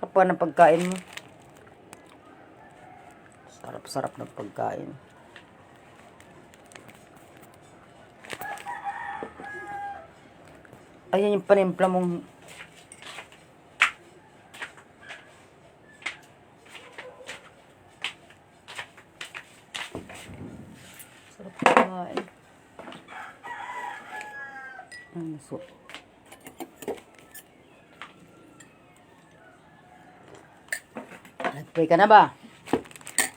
Sarap pa ng pagkain mo. Sarap-sarap ng pagkain. Ayan yung panimpla mong sarap pagkain. So, nag-pray ka na ba?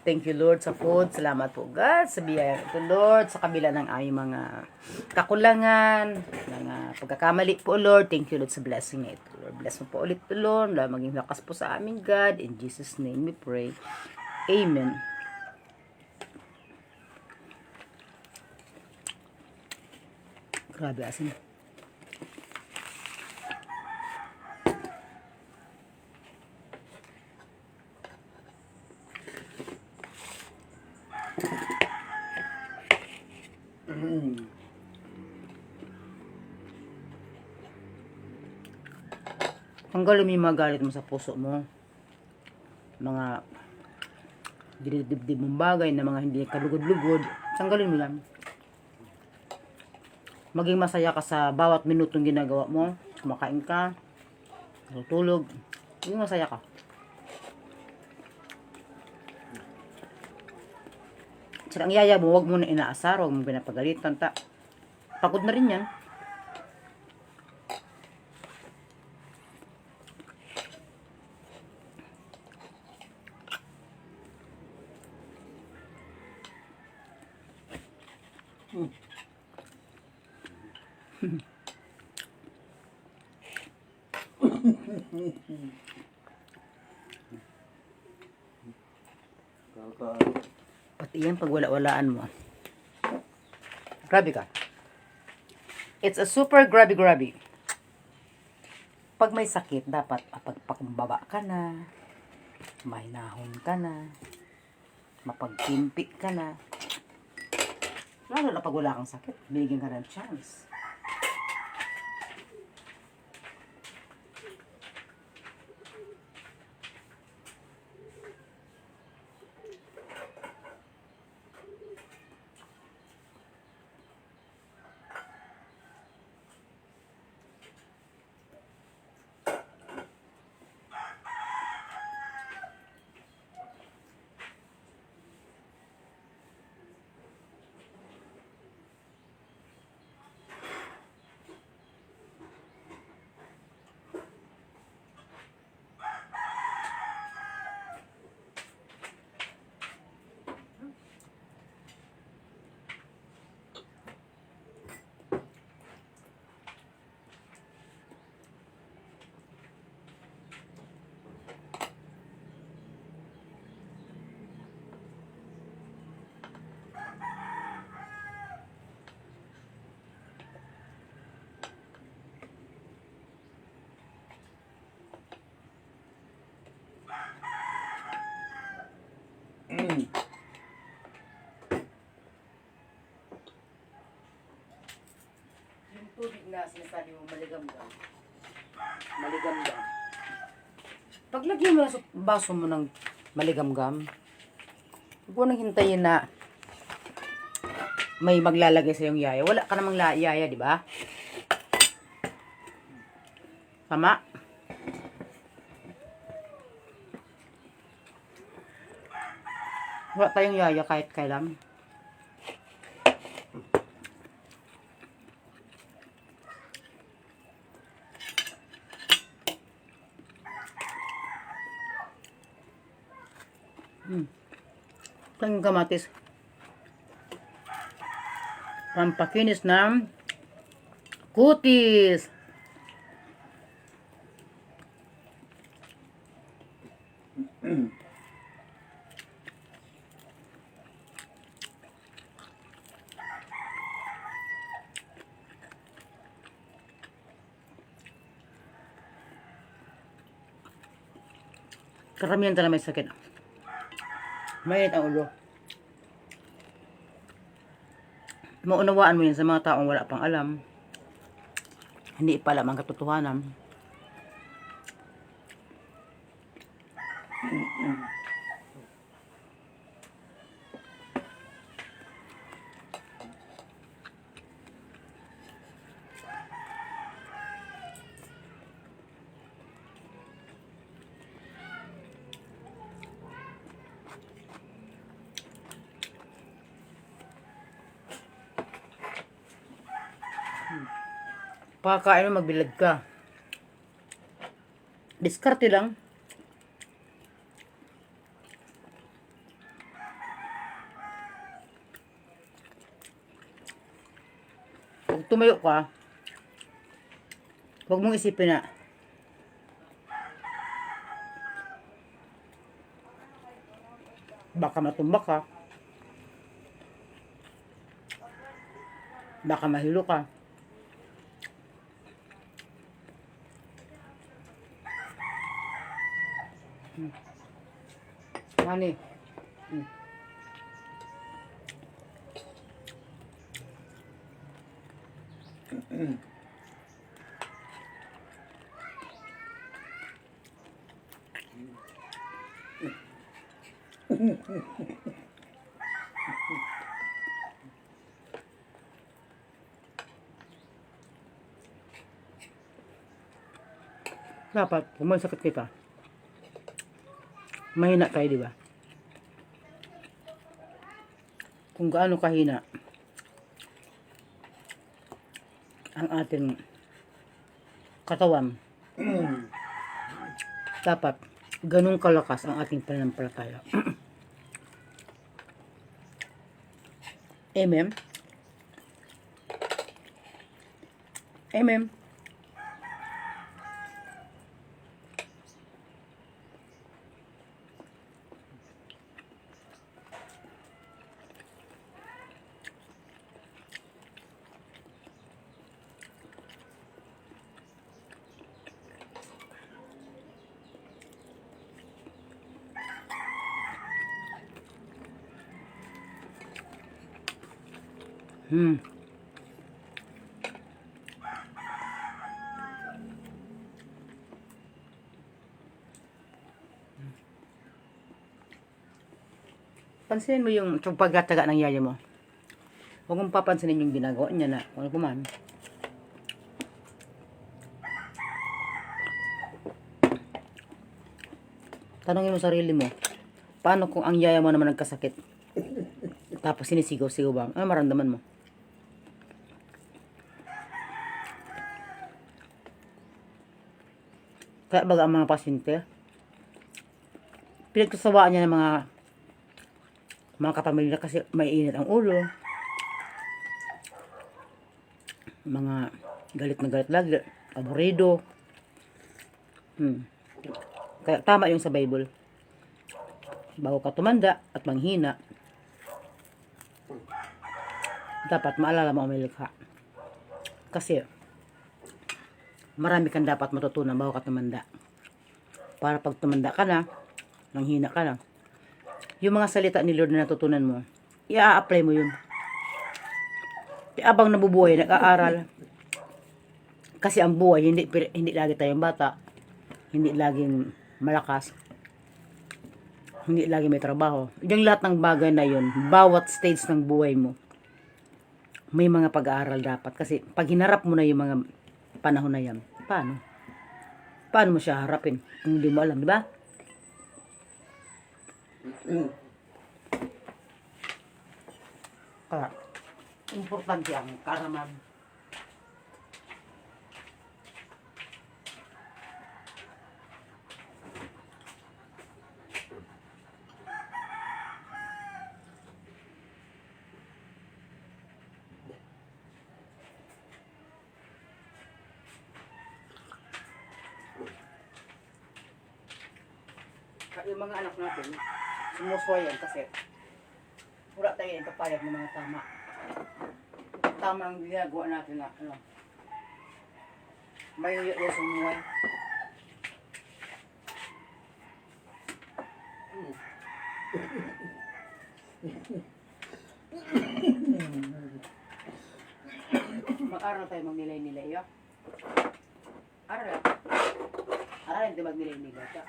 Thank you, Lord, sa food. Salamat po, God, sa biyaya ito, Lord, sa kabila ng aming mga kakulangan, mga pagkakamali po, Lord. Thank you, Lord, sa blessing na ito, Lord. Bless mo po ulit ito, Lord. Maging lakas po sa aming God. In Jesus' name we pray. Amen. Grabe, asin. Tanggalin mo yung mga galit mo sa puso mo. Mga dinidibdib mong bagay na mga hindi kalugod-lugod. Tanggalin mo yan. Maging masaya ka sa bawat minutong ginagawa mo. Kumakain ka. Natutulog. Maging masaya ka. Sila ang yaya mo, huwag mo na inaasar. Huwag mo pinapagalitan. Pagod na rin yan. Pati yan pag wala-walaan mo. Grabe ka. It's a super grabe. Pag may sakit, dapat pagpakumbaba ka na, mahinahon ka na, mapagpimpi ka na. Lalo na pag wala kang sakit, binigyan ka ng chance. Yung tubig na sinasabi mo maligam-gam. Maligam-gam. Paglagyan mo na sa baso mo ng maligam-gam, huwag mo nang hintayin na may maglalagay sa yung yaya. Wala ka namang yaya, di ba? Tama? Wala tayong yaya kahit kailan. Tayong kamatis. Pampakinis ng kutis. Karamihan talaga may sakit. Mainit ang ulo. Maunawaan mo yan sa mga taong wala pang alam. Hindi pa alam ang katotohanan. Pakakain mo, magbilad ka. Diskarte lang. Pag tumayo ka, huwag mong isipin na baka matumba ka, baka mahilo ka. Honey. Dapat, kung may sakit kita, mahina tayo, di ba? Kung gaano kahina ang ating katawan, dapat ganun kalakas ang ating pananampalataya. Amen. Amen. Pansinin mo yung pagkataga ng yaya mo. Huwag mong papansinin yung ginagawa niya na kung ano pa man. Tanungin mo sarili mo, paano kung ang yaya mo naman nagkasakit? Tapos sinisigaw-sigaw ba? Ano maramdaman mo? Kaya baga ang mga pasyente, pinagkasawaan niya ng mga kapamilya kasi maiinit ang ulo. Mga galit na galit lagi, aburido. Kaya tama yung sa Bible. Bago ka tumanda at manghina, dapat maalala mo ang may likha. Kasi marami kang dapat matutunan bago ka tumanda. Para pag tumanda ka na, nanghina ka na, yung mga salita ni Lord na natutunan mo, i-a-apply mo yun. Abang nabubuhay, nag-aaral. Kasi ang buhay, hindi lagi tayong bata, hindi laging malakas, hindi lagi may trabaho. Yung lahat ng bagay na yun, bawat stage ng buhay mo, may mga pag-aaral dapat. Kasi pag hinarap mo na yung mga panahon na yan, paano? Paano mo siya harapin kung hindi mo alam, di ba? Kaya, importante ang kaalaman. Yung mga anak natin, sumuswayan kasi wala tayo yung papayag ng mga tama. Tama ang ginagawa natin na may yung sumuway. Mag-aral tayo magnilay-nilay ya. Aral. Aral hindi magnilay-nilay ka.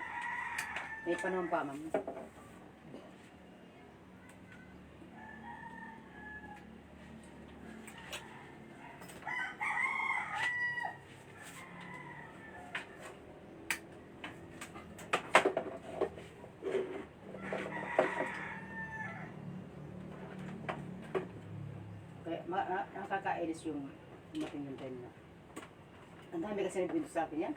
May panahon pa, ma'am. Kaya nakakainis yung mating yung time na. Ang dami kasi nagbinto sa akin yan.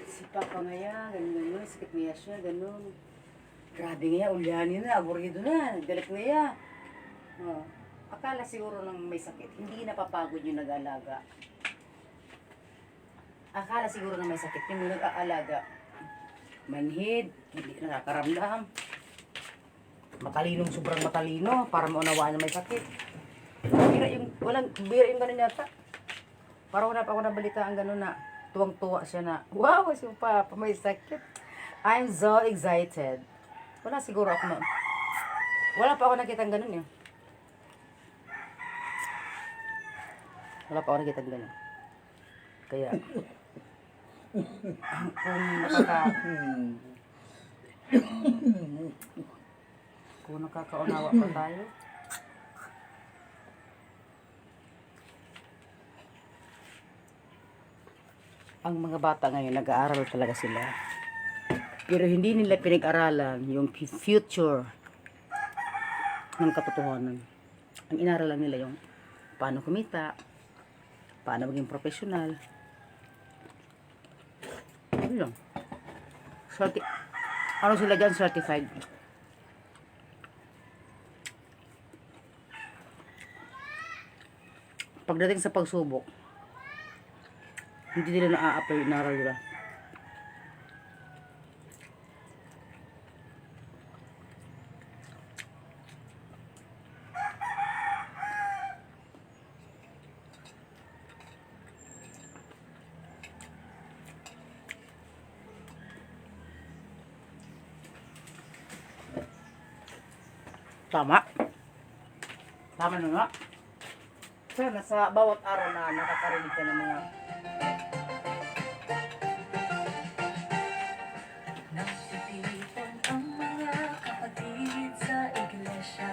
Si Papa nga yan, ganun, sakit niya siya, ganun. Grabe nga, ulyanin na, aburido na, galit na yan. Oh. Akala siguro nang may sakit, hindi napapagod yung nag-aalaga. Akala siguro nang may sakit, yung nag-aalaga. Manhid, hindi nakakaramdam. Matalinong, sobrang matalino, para maunawaan na may sakit. Bira yung, bira yung ganun yata. Parang wala pa ako nabalita ang ganun na tuwang-tuwa siya na, wow, si Papa, may sakit. I'm so excited. Wala siguro ako na, wala pa ako nakita ang ganun eh. Wala pa ako nakita ang ganun. Kaya, kung nakakaunawa pa tayo, ang mga bata ngayon, nag-aaral talaga sila. Pero hindi nila pinag-aralan yung future ng katotohanan. Ang inaralan nila yung paano kumita, paano maging professional. Ano lang. Ano sila dyan? Certified. Pagdating sa pagsubok, hindi nila na-a-apply yung inaral nila. Tama. Tama na nga. Sana sa bawat araw na nakakarinig ka ng mga nagtitipon ang mga kapatid sa iglesia.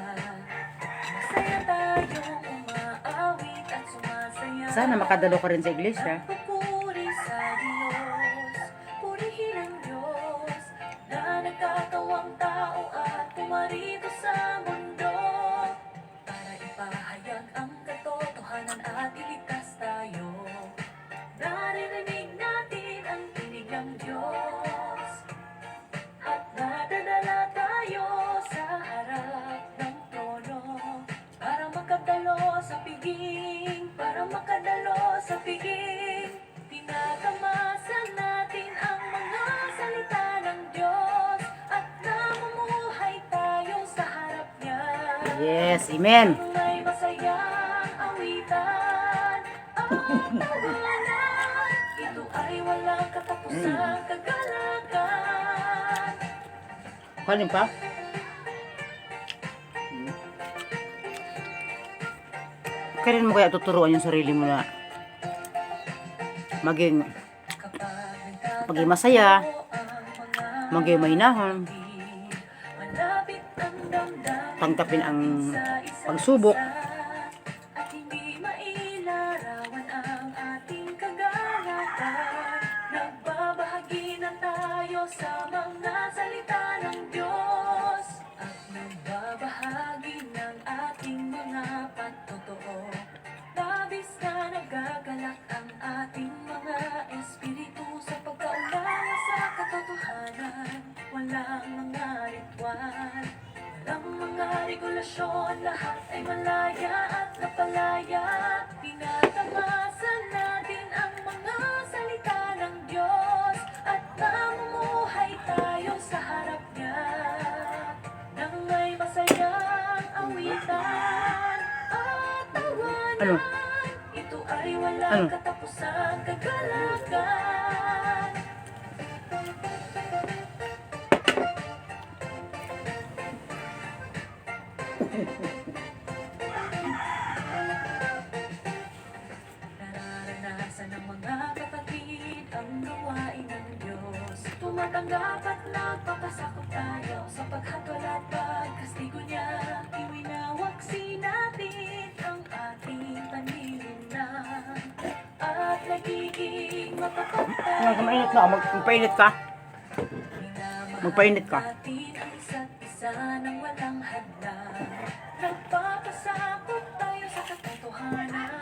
Masaya tayong umaawit at sumasaya. sana makadalo ka rin sa iglesia. Nagpupuri sa Diyos, purihin ang Diyos na nagkakawang tao at pumarito sa mundo para ipahayag ang katotohanan at iligtas tayo. Naririnig natin ang tinig ng Diyos at nadadala tayo sa harap ng trono para makadalo sa piging, tinatamasan natin ang mga salita ng Diyos at namumuhay tayo sa harap niya. Yes, amen. May masayang awitan at tawanan. Ito ay walang katapusang kagalakan. Kanin pa? Kailan mo kaya tuturuan yung sarili mo na maging masaya, maging mahinahon, tanggapin ang pagsubok. At hindi mailarawan ang ating kagalakan. Nagbabahagi na tayo sa mga salita ng Diyos at nagbabahagi ng ating mga patotoo. Labis na nagagalak ang ating mga espiritu sa pagkaunawa sa katotohanan. Walang mga ritual, walang mga regulasyon, lahat ay malaya at napalaya. Tinatamasan natin ang mga salita ng Diyos at namumuhay tayo sa harap niya nang may masayang awitan at tawanan. Ano? Ito ay walang katapusang kagalakan. Nararanasan ng mga kapatid ang gawain ng Diyos. tumatanggap at nagpapasakop tayo sa paghatol at pagkastigo niya. Iwinawagsi natin ang ating panlilinlang at nagiging mapapagtayo. Mainit na. Magpainit ka. Magpainit ka. Natin ang isa't isa nang walang hadlang. Nagpapasakop tayo sa katotohanan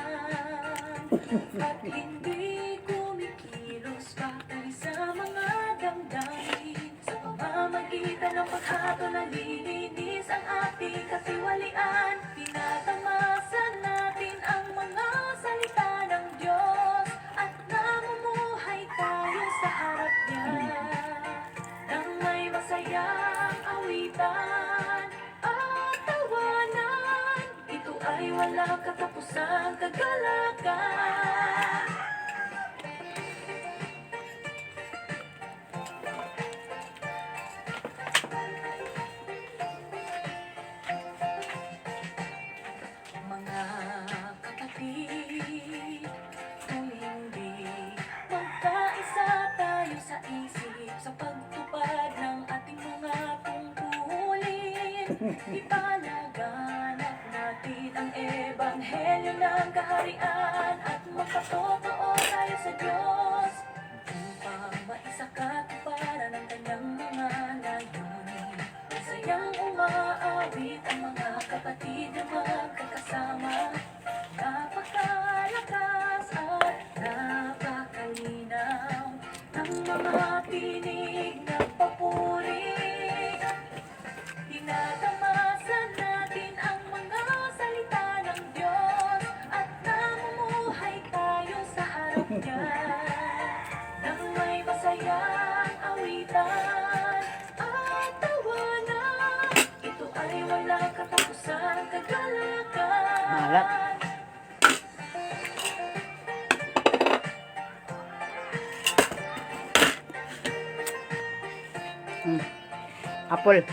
at hindi kumikilos batay sa mga damdamin. Sa pamamagitan ng paghatol na lilinis ang ating katiwalian. Tinatamasan natin ang mga salita ng Diyos at namumuhay tayo sa harap niya nang may masayang awitan at tawanan. Ito ay walang katapusang kagalakan. Mga kapatid, kung hindi magkaisa tayo sa isip sa pagtupad ng ating mga tungkulin, ipalaganap natin ang ebanghelyo ng kaharian at magpatotoo tayo sa Diyos upang maisakatuparan ang kanyang mga layunin. Masayang umaawit ang mga kapatid na magkakasama. Napakalakas at napakalinaw ng mga tinig na papuri. Tinatamasan natin ang mga salita ng Diyos at namumuhay tayo sa harap niya nang may masayang awitan at tawanan. Ito ay walang katapusang kagalakan. Malat. Apple.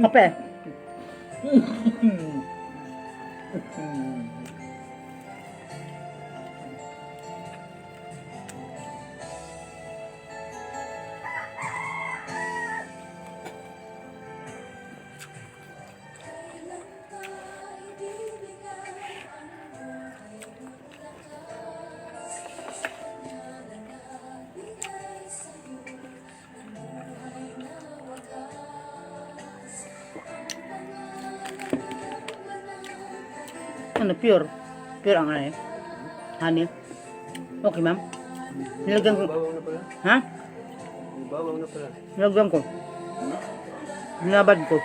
Kape. Ano, pure? Pure ang ano eh? Honey? Okay, ma'am? Nilagyan ko. Bawang na pala. Ha? May bawang na pala. Nilagyan ko. Nilabad ko.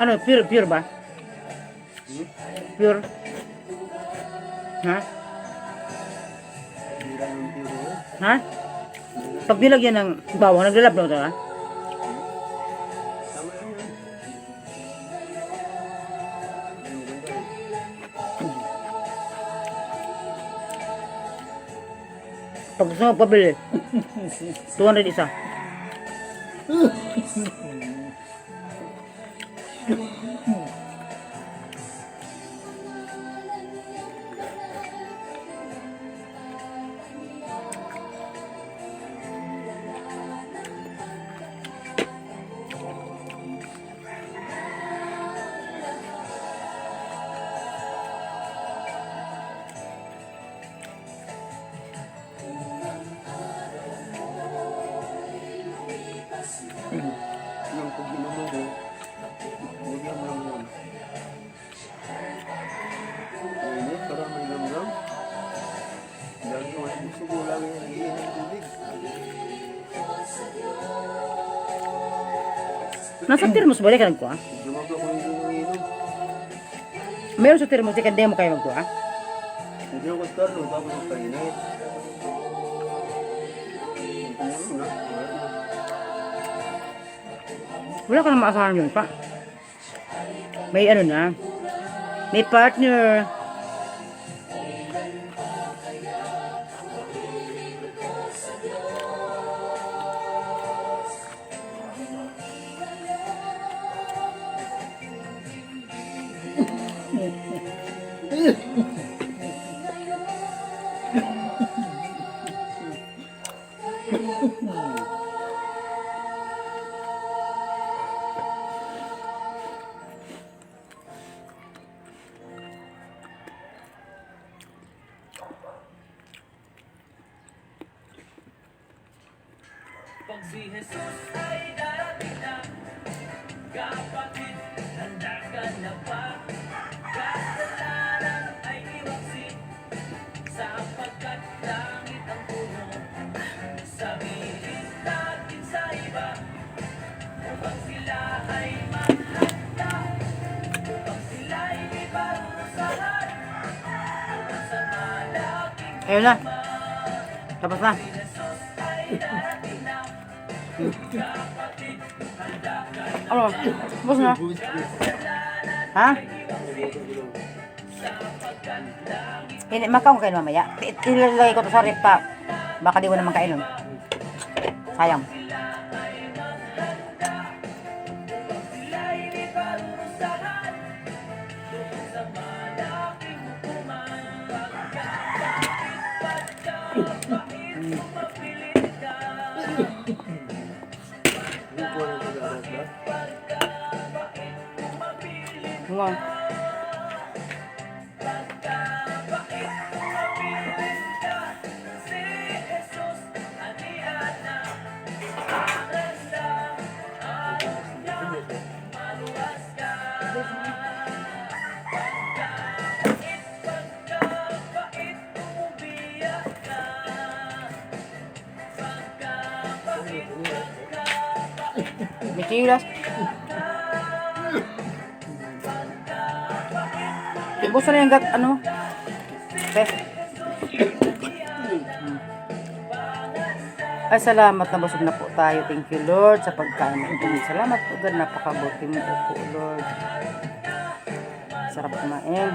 Ano, pure ba? Pure? Ha? Hindi lang yung puro. Ha? Pag nilagyan ng bawang, naglalab na ito, ha? Tama lang yan. Ang ganda. Pag gusto mo pabili, 200 isa. gusto ko lagi nagiinom ng tubig. Nasa termos ba? Di ka nagkuha? Dumaga ko hindi nangiinom. Meron sa termos, di ka mo kayo magkuha? Hindi ako tarlo, tapos ang kainit. Kumulo na. Wala ka na maasahan yun pa. May ano na. May partner. Pag si Jesus ay darating na, kapatid, handa ka na ba? Kasalanan ay iwasin, sapagkat langit ang puno. Sabihin natin sa iba, upang sila ay mahanda, upang sila ay iparusahan, upang sa malaking Ayun na. Tapos na. Ano? Tapos na. Ha? Hindi, makaon kayo mamaya. Ilalagay ko to sa rep pa. Baka di ko naman kainom. Sayang. Hindi ko na nag-aras ba? Nga. May chilas. Ibuso na yung ano? Okay. Ay, salamat na busog na po tayo. Thank you, Lord, sa pagkain ng tubig. Salamat po, God. Napakabuti mo po, Lord. Sarap kumain.